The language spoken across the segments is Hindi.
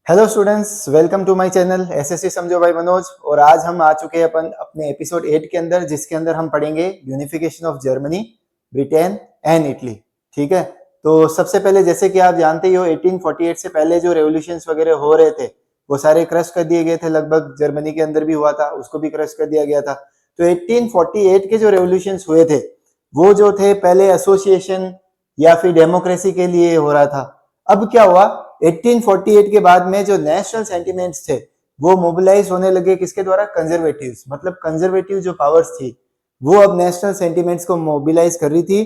Hello students, welcome to my channel SSC समझो भाई मनोज। और आज हम आ चुके हैं अपन अपने एपिसोड 8 के अंदर, जिसके अंदर हम पढ़ेंगे unification of Germany, Britain and Italy. ठीक है, तो सबसे पहले जैसे कि आप जानते ही हो 1848 से पहले जो रेवोल्यूशंस वगैरह हो रहे थे वो सारे क्रश कर दिए गए थे। लगभग जर्मनी के अंदर भी हुआ था, उसको भी क्रश कर दिया गया था। तो 1848 के जो रेवोल्यूशंस हुए थे वो जो थे पहले एसोसिएशन या फिर डेमोक्रेसी के लिए हो रहा था। अब क्या हुआ, 1848 के बाद में जो नेशनल सेंटिमेंट्स थे वो मोबिलाइज होने लगे किसके द्वारा? कंजर्वेटिव्स। मतलब कंजर्वेटिव जो पावर्स थी वो अब नेशनल सेंटिमेंट्स को मोबिलाइज कर रही थी।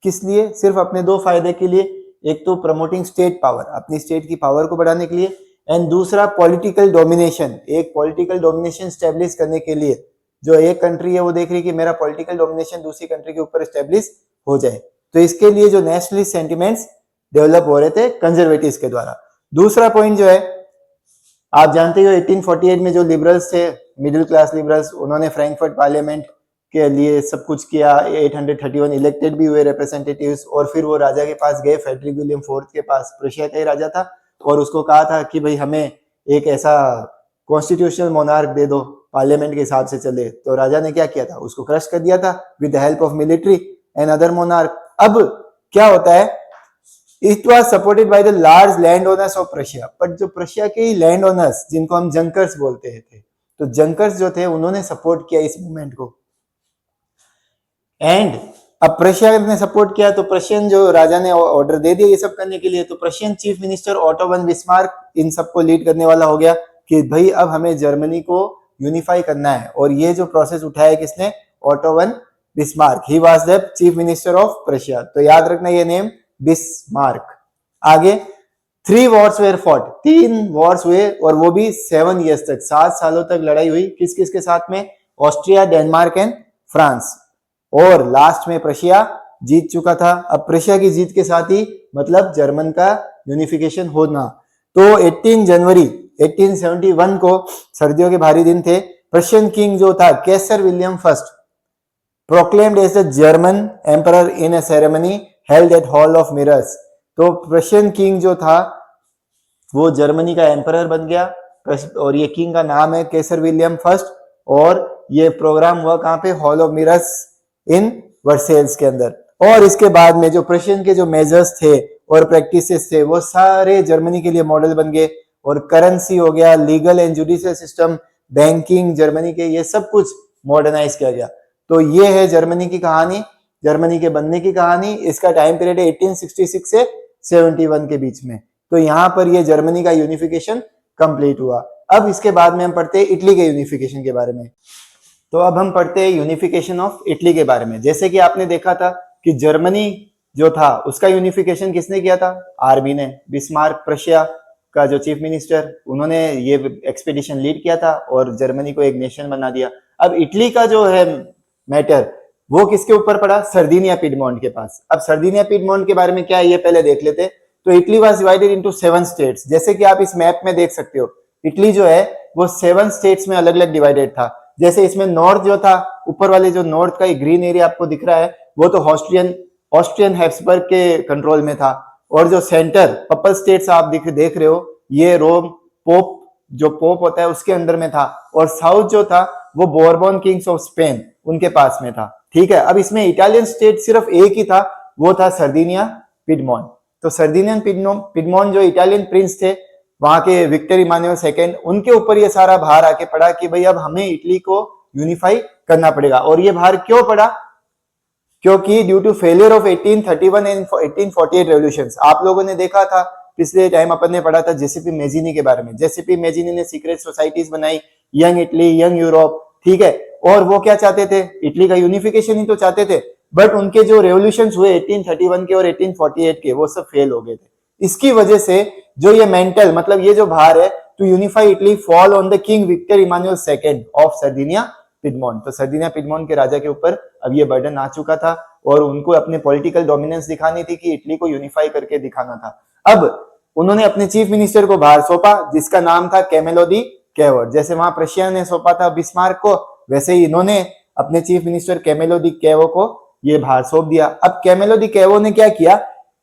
किस लिए? सिर्फ अपने दो फायदे के लिए। एक तो प्रमोटिंग स्टेट पावर, अपनी स्टेट की पावर को बढ़ाने के लिए, एंड दूसरा पॉलिटिकल डोमिनेशन, एक पॉलिटिकल डोमिनेशन स्टेब्लिश करने के लिए। जो एक कंट्री है वो देख रही है कि मेरा पॉलिटिकल डोमिनेशन दूसरी कंट्री के ऊपर स्टेब्लिश हो जाए, तो इसके लिए जो नेशनलिस्ट सेंटिमेंट्स डेवलप हो रहे थे कंजर्वेटिव्स के द्वारा। दूसरा पॉइंट जो है, आप जानते हो 1848 में जो लिबरल्स थे, मिडिल क्लास लिबरल्स, उन्होंने फ्रैंकफर्ट पार्लियामेंट के लिए सब कुछ किया। 831 इलेक्टेड भी हुए रिप्रेजेंटेटिव्स, और फिर वो राजा के पास गए, फेडरिक विलियम फोर्थ के पास, प्रशिया का ही राजा था, और उसको कहा था कि भाई हमें एक ऐसा कॉन्स्टिट्यूशनल मोनार्क दे दो, पार्लियामेंट के हिसाब से चले। तो राजा ने क्या किया था? उसको क्रश कर दिया था with the help of military and other monarch. अब क्या होता है, it was supported by the large land owners of Prussia. But जो प्रशिया के लैंड ओनर्स, जिनको हम जंकर्स बोलते थे, तो जंकर्स जो थे उन्होंने सपोर्ट किया इस मूवमेंट को। एंड अब प्रशिया ने सपोर्ट किया तो प्रशियन जो राजा ने ऑर्डर दे दिया ये सब करने के लिए, तो Prussian chief minister Otto von Bismarck इन सबको लीड करने वाला हो गया कि भाई अब हमें जर्मनी को यूनिफाई करना है। और ये जो प्रोसेस उठाया किसने? Auto von Bismarck. He was the chief minister of Prussia. तो याद रखना ये नेम, बिस्मार्क। आगे 3 वॉर्स वेर फॉट, 3 वॉर्स हुए, और वो भी 7 ईयर्स तक, 7 सालों तक लड़ाई हुई। किस किस के साथ में? Austria, Denmark and France. और लास्ट में प्रशिया जीत चुका था। अब प्रशिया की जीत के साथ ही मतलब जर्मन का यूनिफिकेशन होना। तो 18 जनवरी 1871 को, सर्दियों के भारी दिन थे, प्रशियन किंग जो था Kaiser William first proclaimed as the German emperor in a ceremony held at hall of mirrors. तो प्रशियन किंग जो था वो जर्मनी का एम्परर बन गया, और ये किंग का नाम है कैसर विलियम फर्स्ट। और ये प्रोग्राम हुआ कहाँ पे? Hall of mirrors in Versailles के अंदर। और इसके बाद में जो प्रशियन के जो मेजर्स थे और प्रैक्टिसेस थे वो सारे जर्मनी के लिए मॉडल बन गए। और करेंसी हो गया, legal and judicial system, banking, Germany के ये सब कुछ मॉडर्नाइज किया गया। तो ये है जर्मनी की कहानी, जर्मनी के बनने की कहानी। इसका टाइम पीरियड है 1866 से 71 के बीच में। तो यहाँ पर ये जर्मनी का यूनिफिकेशन कंप्लीट हुआ। अब इसके बाद में हम पढ़ते हैं इटली के यूनिफिकेशन के बारे में। तो अब हम पढ़ते हैं यूनिफिकेशन ऑफ इटली के बारे में। जैसे कि आपने देखा था कि जर्मनी जो था उसका यूनिफिकेशन किसने किया था? आर्मी ने। बिस्मार्क, प्रशिया का जो चीफ मिनिस्टर, उन्होंने ये एक्सपीडिशन लीड किया था और जर्मनी को एक नेशन बना दिया। अब इटली का जो है मैटर वो किसके ऊपर पड़ा? सर्दिनिया पिडमोंट के पास। अब सर्दिनिया पिडमोंट के बारे में क्या है ये पहले देख लेते। तो Italy was divided into 7 states. जैसे कि आप इस मैप में देख सकते हो, इटली जो है वो 7 स्टेट्स में अलग अलग डिवाइडेड था। जैसे इसमें नॉर्थ जो था, ऊपर वाले जो नॉर्थ का ग्रीन एरिया आपको दिख रहा है वो तो ऑस्ट्रियन हैब्सबर्ग के कंट्रोल में था। और जो सेंटर पर्पल स्टेट्स आप देख रहे हो, ये रोम पोप, जो पोप होता है उसके अंडर में था। और साउथ जो था वो बोरबोन किंग्स ऑफ स्पेन, उनके पास में था। ठीक है, अब इसमें इटालियन स्टेट सिर्फ एक ही था, वो था सर्दिनिया पिडमोंट। तो सर्दिनियन पिडमोंट जो इटालियन प्रिंस थे वहां के, विक्टर इमानुएल सेकेंड, उनके ऊपर ये सारा भार आके पड़ा कि भाई अब हमें इटली को यूनिफाई करना पड़ेगा। और ये भार क्यों पड़ा? क्योंकि due to failure of 1831 and 1848 revolutions. आप लोगों ने देखा था पिछले टाइम अपन ने पढ़ा था जेसीपी मेजिनी के बारे में। जेसीपी मेजिनी ने सीक्रेट सोसाइटीज बनाई, यंग इटली, यंग यूरोप। ठीक है, और वो क्या चाहते थे? इटली का यूनिफिकेशन ही तो चाहते थे। बट उनके जो रेवोल्यूशंस हुए 1831 के और 1848 के, वो सब फेल हो गए थे। इसकी वजह से जो ये मेंटल, मतलब ये जो भार है to unify Italy, fall on the king Victor Emmanuel second of Sardinia Piedmont. तो सर्दिनिया पिडमोंट के राजा के ऊपर अब ये बर्डन आ चुका था और उनको अपने पॉलिटिकल डोमिनेंस दिखानी थी कि इटली को यूनिफाई करके दिखाना था। अब उन्होंने अपने चीफ मिनिस्टर को भार सौंपा जिसका नाम था कैमेलो दी कैवर। जैसे वहां प्रशिया ने सौंपा था बिस्मार्क को, वैसे ही इन्होंने अपने चीफ मिनिस्टर कैमेलो दी कैवो को ये भार सौंप दिया। अब कैमेलो दी कैवो ने क्या किया?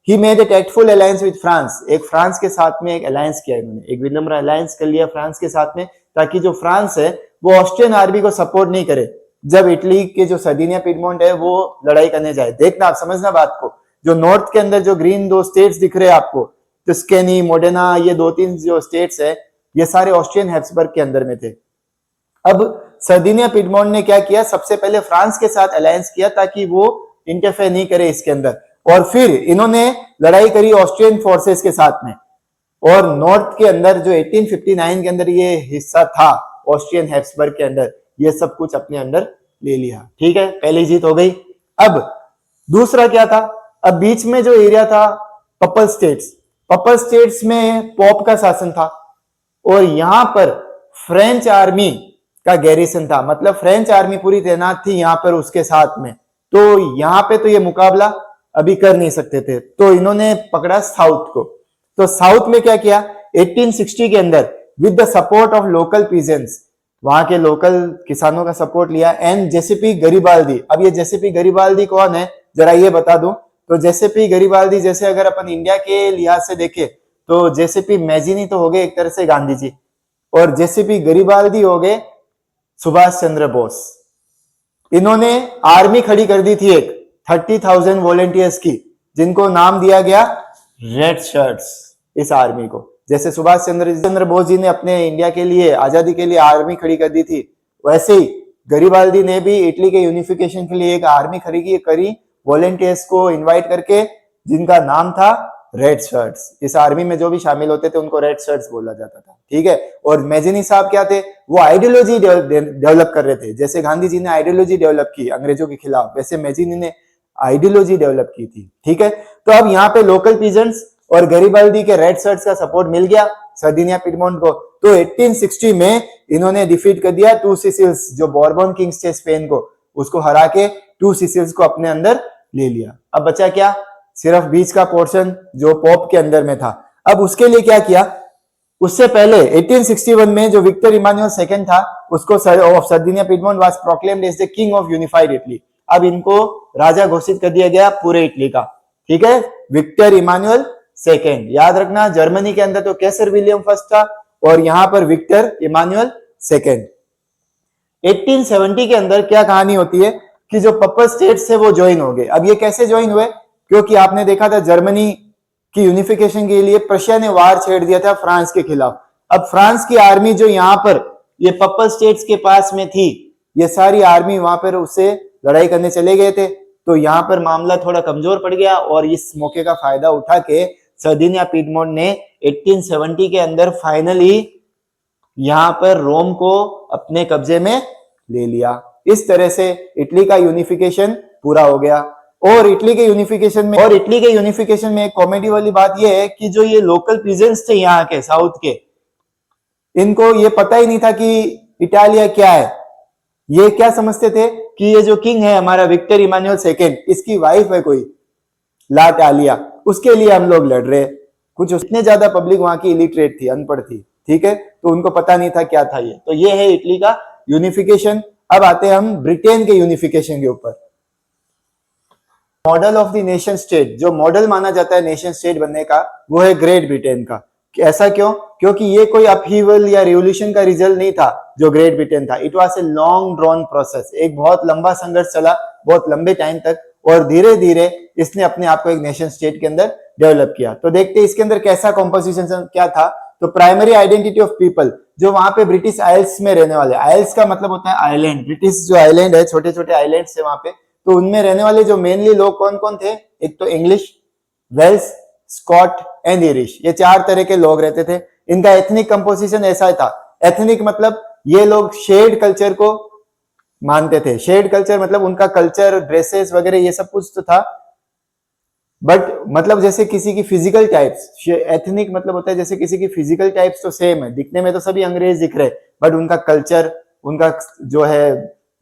He made a tactful alliance with France, एक फ्रांस के साथ में एक अलायंस किया इन्होंने, एक विनम्र अलायंस कर लिया फ्रांस के साथ में, ताकि जो फ्रांस है वो ऑस्ट्रियन आर्मी को सपोर्ट नहीं करे जब इटली के जो सर्दिनिया पिडमोंट है वो लड़ाई करने जाए। देखना, आप समझना बात को, जो नॉर्थ के अंदर जो ग्रीन दो स्टेट्स दिख रहे हैं आपको, टस्केनी, मोडेना, ये 2-3 जो स्टेट्स है ये सारे ऑस्ट्रियन हैब्सबर्ग के अंदर में थे। अब सर्दिनिया पिडमोंट ने क्या किया, सबसे पहले फ्रांस के साथ अलायंस किया ताकि वो इंटरफेयर नहीं करे इसके अंदर, और फिर इन्होंने लड़ाई करी ऑस्ट्रियन फोर्सेस के साथ में, और नॉर्थ के अंदर जो 1859 के अंदर ये हिस्सा था ऑस्ट्रियन हैब्सबर्ग के अंदर, ये सब कुछ अपने अंदर ले लिया। ठीक है, पहली जीत हो गई। अब दूसरा क्या था, अब बीच में जो एरिया था पपल स्टेट्स, पपल स्टेट्स में पोप का शासन था, और यहां पर फ्रेंच आर्मी का गैरिसन था, मतलब फ्रेंच आर्मी पूरी तैनात थी यहां पर उसके साथ में, तो यहां पे तो ये मुकाबला अभी कर नहीं सकते थे, तो इन्होंने पकड़ा साउथ को। तो साउथ में क्या किया, 1860 के अंदर with the support of local peasants, वहां के लोकल किसानों का सपोर्ट लिया, एंड जेसीपी गरिबाल्दी। अब ये जेसीपी गरिबाल्दी कौन है जरा ये बता दूं, तो जेसीपी गरिबाल्दी जैसे अगर अपन इंडिया के लिहाज से देखें तो जेसीपी मैजिनी तो हो गए एक तरह से गांधी जी, और जेसीपी गरिबाल्दी हो गए सुभाष चंद्र बोस। इन्होंने आर्मी खड़ी कर दी थी एक 30,000 वॉलेंटियर्स की, जिनको नाम दिया गया रेड शर्ट्स। इस आर्मी को जैसे सुभाष चंद्र बोस जी ने अपने इंडिया के लिए आजादी के लिए आर्मी खड़ी कर दी थी, वैसे ही गरिबाल्दी ने भी इटली के यूनिफिकेशन के लिए एक आर्मी खड़ी करी, वॉलेंटियर्स को इनवाइट करके, जिनका नाम था रेड शर्ट्स। इस आर्मी में जो भी शामिल होते थे उनको रेड शर्ट्स बोला जाता था। ठीक है, और मैजिनी साहब क्या थे, वो आइडियोलॉजी डेवलप कर रहे थे, जैसे गांधी जी ने आइडियोलॉजी डेवलप की अंग्रेजों के खिलाफ, वैसे मैजिनी ने आइडियोलॉजी डेवलप की थी। ठीक है, तो अब यहाँ पे लोकल पीजेंट्स और गरिबाल्दी के रेड शर्ट्स का सपोर्ट मिल गया सर्दिनिया पिडमोंट को, तो 1860 में इन्होंने डिफीट कर दिया टू सिसिल्स, जो बॉर्बन किंग्स थे स्पेन को, उसको हरा के टू सिसिल्स को अपने अंदर ले लिया। अब बचा क्या, सिर्फ बीच का पोर्शन जो पोप के अंदर में था। अब उसके लिए क्या किया, उससे पहले 1861 में जो विक्टर इमानुएल सेकंड था, उसको Sardinia Piedmont was proclaimed as the king of unified Italy. अब इनको राजा घोषित कर दिया गया पूरे इटली का। ठीक है, विक्टर इमानुएल सेकंड, याद रखना जर्मनी के अंदर तो कैसर विलियम फर्स्ट था, और यहां पर विक्टर इमानुएल सेकंड। 1870 के अंदर क्या कहानी होती है कि जो पपल स्टेट्स थे वो ज्वाइन हो गए। अब ये कैसे ज्वाइन हुए, क्योंकि आपने देखा था जर्मनी की यूनिफिकेशन के लिए प्रशिया ने वार छेड़ दिया था फ्रांस के खिलाफ। अब फ्रांस की आर्मी जो यहाँ पर ये पपल स्टेट्स के पास में थी, ये सारी आर्मी वहां पर उससे लड़ाई करने चले गए थे, तो यहाँ पर मामला थोड़ा कमजोर पड़ गया, और इस मौके का फायदा उठा के सर्दिनिया पिडमोंट ने 1870 के अंदर फाइनली यहां पर रोम को अपने कब्जे में ले लिया। इस तरह से इटली का यूनिफिकेशन पूरा हो गया। और इटली के यूनिफिकेशन में एक कॉमेडी वाली बात यह है कि जो ये लोकल पीजेंट्स थे यहाँ के साउथ के, इनको ये पता ही नहीं था कि इटालिया क्या है। ये क्या समझते थे कि ये जो किंग है हमारा विक्टर इमानुएल सेकंड, इसकी वाइफ है कोई ला टालिया, उसके लिए हम लोग लड़ रहे। कुछ इतने ज्यादा पब्लिक वहां की इलिटरेट थी, अनपढ़ थी। ठीक है, तो उनको पता नहीं था क्या था ये। तो ये है इटली का यूनिफिकेशन। अब आते हैं हम ब्रिटेन के यूनिफिकेशन के ऊपर। Model of the nation state, जो मॉडल माना जाता है नेशन स्टेट बनने का, वो है ग्रेट ब्रिटेन का। ऐसा क्यों, क्योंकि ये कोई अपहीवल या रिवोल्यूशन का रिजल्ट नहीं था जो ग्रेट ब्रिटेन था। It was a long drawn process, एक बहुत लंबा संघर्ष चला बहुत लंबे टाइम तक, और धीरे धीरे इसने अपने आप को एक नेशन स्टेट के अंदर डेवलप किया। तो देखते हैं इसके अंदर कैसा कॉम्पोजिशन क्या था। तो प्राइमरी आइडेंटिटी ऑफ पीपल, जो वहां पे ब्रिटिश आइल्स में रहने वाले, आइल्स का मतलब होता है आइलैंड, ब्रिटिश जो आइलैंड है, छोटे छोटे आइलैंड है वहां पे, तो उनमें रहने वाले जो मेनली लोग कौन कौन थे, एक तो English, Wales, Scot and Irish, ये 4 तरह के लोग रहते थे। इनका एथनिक कंपोजिशन ऐसा था, एथनिक मतलब ये लोग शेड कल्चर को मानते थे। शेड कल्चर मतलब उनका कल्चर, ड्रेसेस वगैरह ये सब कुछ तो था, बट मतलब जैसे किसी की फिजिकल टाइप्स, एथनिक मतलब होता है जैसे किसी की फिजिकल टाइप्स तो सेम है, दिखने में तो सभी अंग्रेज दिख रहे, बट उनका कल्चर, उनका जो है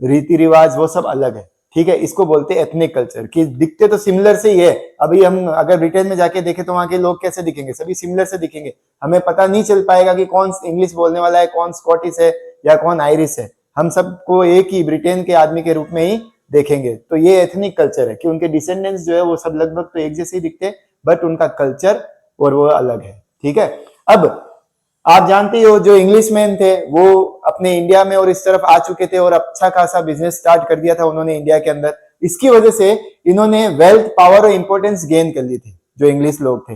रीति रिवाज, वो सब अलग है। ठीक है, इसको बोलते हैं एथनिक कल्चर, कि दिखते तो सिमिलर से ही है। अभी हम अगर ब्रिटेन में जाके देखें तो वहां के लोग कैसे दिखेंगे, सभी सिमिलर से दिखेंगे। हमें पता नहीं चल पाएगा कि कौन इंग्लिश बोलने वाला है, कौन स्कॉटिश है या कौन आयरिश है। हम सबको एक ही ब्रिटेन के आदमी के रूप में ही देखेंगे। तो ये एथनिक कल्चर है कि उनके डिसेंडेंट्स जो है वो सब लगभग तो एक जैसे ही दिखते हैं, बट उनका कल्चर और वो अलग है। ठीक है, अब आप जानते हो जो इंग्लिशमैन थे वो अपने इंडिया में और इस तरफ आ चुके थे और अच्छा खासा बिजनेस स्टार्ट कर दिया था उन्होंने इंडिया के अंदर। इसकी वजह से इन्होंने वेल्थ, पावर और इंपॉर्टेंस गेन कर ली थी जो इंग्लिश लोग थे।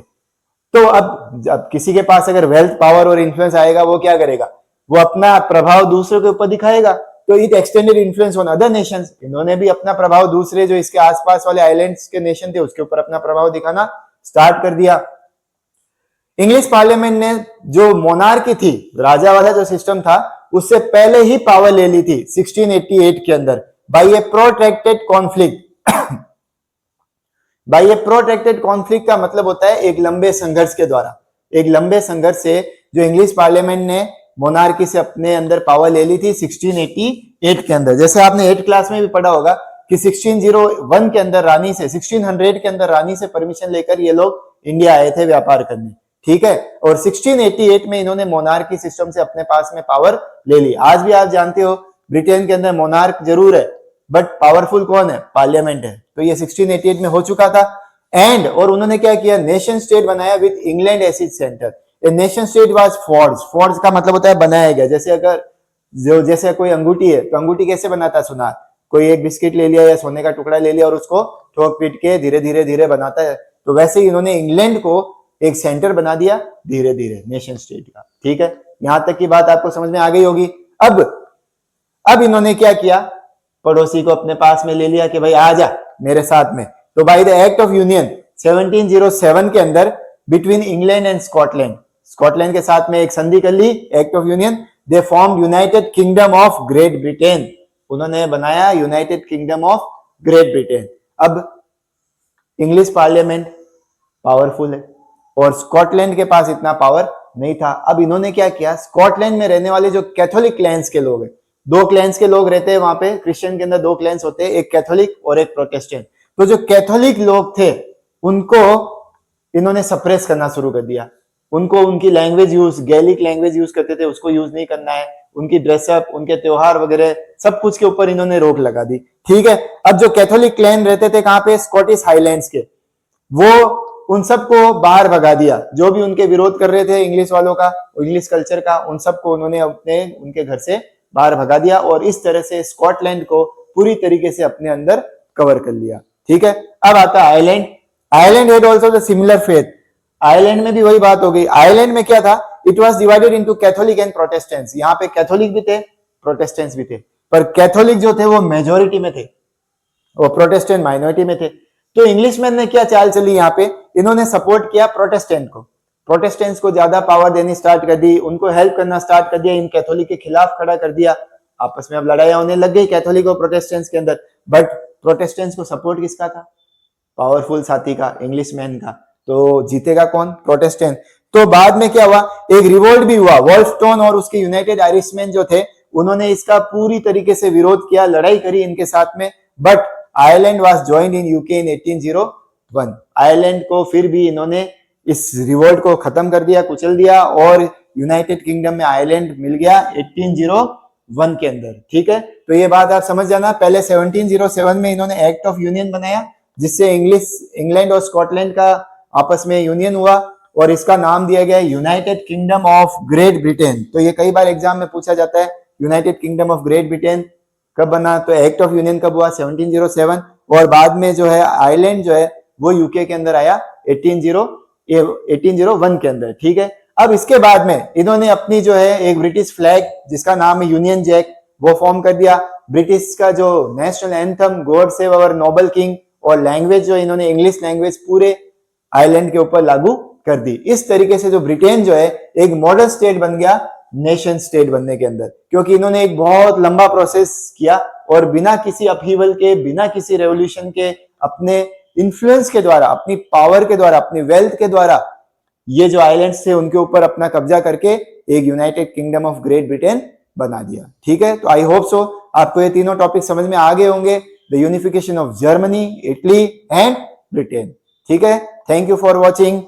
तो अब किसी के पास अगर वेल्थ, पावर और इन्फ्लुएंस आएगा, वो क्या करेगा, वो अपना प्रभाव दूसरों के ऊपर दिखाएगा। तो it extended influence on other Nations, इन्होंने भी अपना प्रभाव दूसरे जो इसके आसपास वाले आइलैंड्स के नेशन थे उसके ऊपर अपना प्रभाव दिखाना स्टार्ट कर दिया। इंग्लिश पार्लियामेंट ने जो मोनार्की थी, राजा वाला जो सिस्टम था, उससे पहले ही पावर ले ली थी 1688 के अंदर बाय ए प्रोट्रैक्टेड कॉन्फ्लिक्ट। बाय ए प्रोट्रैक्टेड कॉन्फ्लिक्ट का मतलब होता है एक लंबे संघर्ष के द्वारा। एक लंबे संघर्ष से जो इंग्लिश पार्लियामेंट ने मोनार्की से अपने अंदर पावर ले ली थी 1688 के अंदर। जैसे आपने 8th क्लास में भी पढ़ा होगा कि 1601 के अंदर रानी से, 1600 के अंदर रानी से परमिशन लेकर ये लोग इंडिया आए थे व्यापार करने। ठीक है, और 1688 में इन्होंने मोनार्की सिस्टम से अपने पास में पावर ले ली। आज भी आप जानते हो ब्रिटेन के अंदर मोनार्क जरूर है बट पावरफुल कौन है, पार्लियामेंट है। तो ये 1688 में हो चुका था। एंड और उन्होंने क्या किया, नेशन स्टेट बनाया with England as its centre. A nation state was forge. Forge का मतलब होता है बनाया गया। जैसे अगर जैसे कोई अंगूठी है तो अंगूठी कैसे बनाता है सुनार, कोई एक बिस्किट ले लिया या सोने का टुकड़ा ले लिया और उसको ठोक पीट के धीरे धीरे धीरे बनाता है। तो वैसे ही इन्होंने इंग्लैंड को एक सेंटर बना दिया धीरे धीरे नेशन स्टेट का। ठीक है, यहां तक की बात आपको समझ में आ गई होगी। अब इन्होंने क्या किया, पड़ोसी को अपने पास में ले लिया कि भाई आ जा मेरे साथ में। तो by the act of union 1707 के अंदर between England and Scotland, Scotland के साथ में एक संधि कर ली, act of union. They form United Kingdom of Great Britain. उन्होंने बनाया United Kingdom of Great Britain. अब इंग्लिश पार्लियामेंट पावरफुल है और स्कॉटलैंड के पास इतना पावर नहीं था। अब इन्होंने क्या किया, स्कॉटलैंड में रहने वाले जो कैथोलिक क्लैंस के लोग हैं, 2 क्लैंस के लोग रहते हैं वहां पे, क्रिश्चियन के अंदर 2 क्लैंस होते हैं, एक कैथोलिक और एक प्रोटेस्टेंट। तो जो कैथोलिक लोग थे उनको इन्होंने सप्रेस करना शुरू कर दिया। उनको उनकी language use, Gaelic language use करते थे, उसको यूज नहीं करना है। उनकी ड्रेसअप, उनके त्योहार वगैरह सब कुछ के ऊपर इन्होंने रोक लगा दी। ठीक है, अब जो कैथोलिक क्लैन रहते थे कहां पे, स्कॉटिश हाईलैंड्स के, वो उन सबको बाहर भगा दिया। जो भी उनके विरोध कर रहे थे इंग्लिश वालों का, इंग्लिश कल्चर का, उन सबको उन्होंने उनके घर से बाहर भगा दिया और इस तरह से स्कॉटलैंड को पूरी तरीके से अपने अंदर कवर कर लिया। ठीक है, अब आता है Ireland. Ireland had also the similar faith. Ireland में भी वही बात हो गई। आयरलैंड में क्या था, it was divided into Catholic and Protestants. यहाँ पे कैथोलिक भी थे, प्रोटेस्टेंट्स भी थे, पर कैथोलिक जो थे वो मेजोरिटी में थे और प्रोटेस्टेंट माइनॉरिटी में थे। तो इंग्लिशमैन ने क्या चाल चली यहाँ पे, इन्होंने सपोर्ट किया प्रोटेस्टेंट को, प्रोटेस्टेंट्स को ज्यादा पावर देनी स्टार्ट कर दी, उनको हेल्प करना स्टार्ट कर दिया, इन कैथोलिक के खिलाफ खड़ा कर दिया। आपस में अब लड़ाइयां होने लग गई कैथोलिक और प्रोटेस्टेंट्स के अंदर। बट प्रोटेस्टेंट्स को सपोर्ट किसका था, पावरफुल साथी का, इंग्लिशमैन का। तो जीतेगा कौन, प्रोटेस्टेंट। तो बाद में क्या हुआ, एक रिवोल्ट भी हुआ। वोल्फस्टोन और उसके यूनाइटेड आयरिशमैन जो थे उन्होंने इसका पूरी तरीके से विरोध किया, लड़ाई करी इनके साथ में। But Ireland was joined in UK in 1801। Ireland को फिर भी इन्होंने इस रिवोल्ट को खत्म कर दिया, कुचल दिया और यूनाइटेड किंगडम में आयरलैंड मिल गया 1801 के अंदर। ठीक है, तो ये बात आप समझ जाना। पहले 1707 में इन्होंने एक्ट ऑफ यूनियन बनाया जिससे इंग्लैंड और स्कॉटलैंड का आपस में यूनियन हुआ और इसका नाम दिया गया United Kingdom of Great Britain. तो ये कई बार एग्जाम में पूछा जाता है, United Kingdom of Great Britain कब बना, तो एक्ट ऑफ यूनियन कब हुआ, 1707। और बाद में जो है आयरलैंड जो है वो यूके के अंदर आया 1801 के अंदर। ठीक है, अब इसके बाद में इन्होंने अपनी जो है एक ब्रिटिश फ्लैग जिसका नाम है यूनियन जैक वो फॉर्म कर दिया। ब्रिटिश का जो national anthem God save our Nobel king और लैंग्वेज जो इन्होंने इंग्लिश लैंग्वेज पूरे आयरलैंड के ऊपर लागू कर दी। इस तरीके से जो ब्रिटेन जो है एक मॉडल स्टेट बन गया नेशन स्टेट बनने के अंदर, क्योंकि इन्होंने एक बहुत लंबा प्रोसेस किया और बिना किसी अपहीवल के, बिना किसी रेवोल्यूशन के, अपने इन्फ्लुएंस के द्वारा, अपनी पावर के द्वारा, अपनी वेल्थ के द्वारा ये जो आइलैंड्स थे उनके ऊपर अपना कब्जा करके एक United Kingdom of Great Britain बना दिया। ठीक है, तो आई होप सो आपको ये तीनों टॉपिक समझ में आ गए होंगे, the unification of Germany, Italy and Britain. ठीक है, थैंक यू फॉर वॉचिंग।